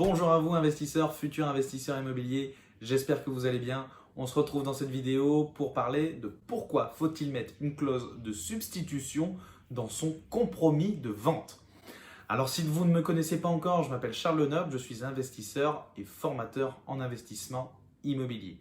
Bonjour à vous investisseurs, futurs investisseurs immobiliers, j'espère que vous allez bien. On se retrouve dans cette vidéo pour parler de pourquoi faut-il mettre une clause de substitution dans son compromis de vente. Alors si vous ne me connaissez pas encore, je m'appelle Charles Lenoble, je suis investisseur et formateur en investissement immobilier.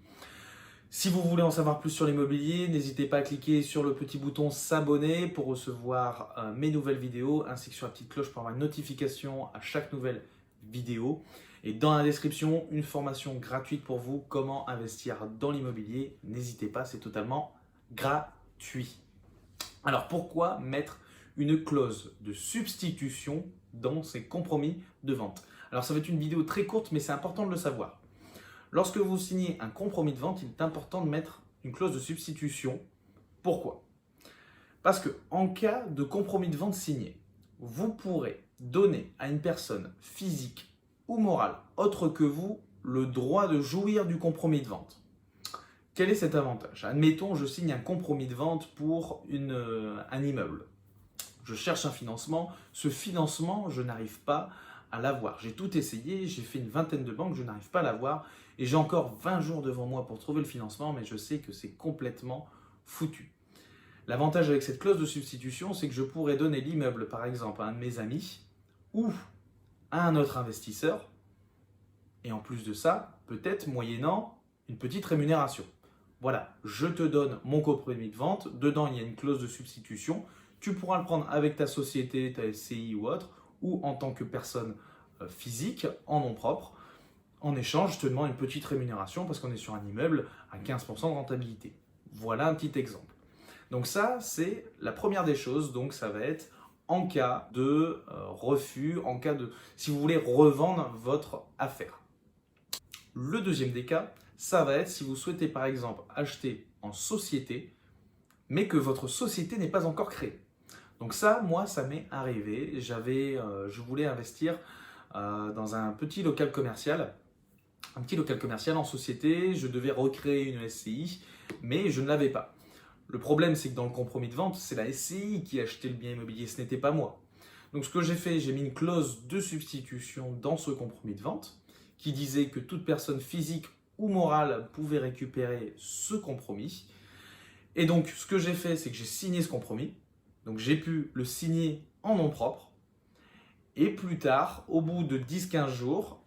Si vous voulez en savoir plus sur l'immobilier, n'hésitez pas à cliquer sur le petit bouton s'abonner pour recevoir mes nouvelles vidéos ainsi que sur la petite cloche pour avoir une notification à chaque nouvelle vidéo. Et dans la description, une formation gratuite pour vous, comment investir dans l'immobilier. N'hésitez pas, c'est totalement gratuit. Alors pourquoi mettre une clause de substitution dans ces compromis de vente? Alors ça va être une vidéo très courte mais c'est important de le savoir. Lorsque vous signez un compromis de vente, il est important de mettre une clause de substitution. Pourquoi? Parce que en cas de compromis de vente signé, vous pourrez donner à une personne physique ou morale autre que vous le droit de jouir du compromis de vente. Quel est cet avantage? Admettons, je signe un compromis de vente pour un immeuble. Je cherche un financement. Ce financement, je n'arrive pas à l'avoir. J'ai tout essayé, j'ai fait une vingtaine de banques, je n'arrive pas à l'avoir et j'ai encore 20 jours devant moi pour trouver le financement, mais je sais que c'est complètement foutu. L'avantage avec cette clause de substitution, c'est que je pourrais donner l'immeuble, par exemple, à un de mes amis ou à un autre investisseur et en plus de ça, peut-être moyennant une petite rémunération. Voilà, je te donne mon compromis de vente, dedans il y a une clause de substitution, tu pourras le prendre avec ta société, ta SCI ou autre, ou en tant que personne physique, en nom propre. En échange, je te demande une petite rémunération parce qu'on est sur un immeuble à 15% de rentabilité. Voilà un petit exemple. Donc ça, c'est la première des choses. Donc ça va être en cas de refus, en cas de si vous voulez revendre votre affaire. Le deuxième des cas, ça va être si vous souhaitez par exemple acheter en société, mais que votre société n'est pas encore créée. Donc ça, moi, ça m'est arrivé. Je voulais investir dans un petit local commercial en société. Je devais recréer une SCI, mais je ne l'avais pas. Le problème, c'est que dans le compromis de vente, c'est la SCI qui achetait le bien immobilier, ce n'était pas moi. Donc ce que j'ai fait, j'ai mis une clause de substitution dans ce compromis de vente qui disait que toute personne physique ou morale pouvait récupérer ce compromis. Et donc ce que j'ai fait, c'est que j'ai signé ce compromis. Donc j'ai pu le signer en nom propre. Et plus tard, au bout de 10-15 jours,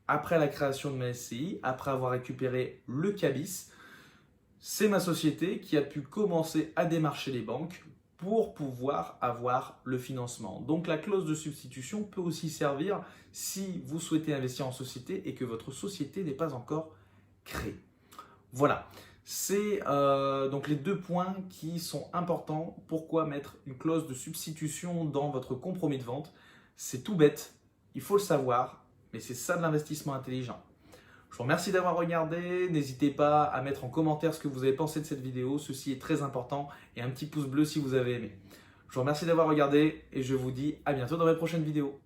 après la création de ma SCI, après avoir récupéré le cabis, c'est ma société qui a pu commencer à démarcher les banques pour pouvoir avoir le financement. Donc la clause de substitution peut aussi servir si vous souhaitez investir en société et que votre société n'est pas encore créée. Voilà, c'est donc les deux points qui sont importants. Pourquoi mettre une clause de substitution dans votre compromis de vente? C'est tout bête, il faut le savoir, mais c'est ça de l'investissement intelligent. Je vous remercie d'avoir regardé, n'hésitez pas à mettre en commentaire ce que vous avez pensé de cette vidéo, ceci est très important, et un petit pouce bleu si vous avez aimé. Je vous remercie d'avoir regardé et je vous dis à bientôt dans mes prochaines vidéos.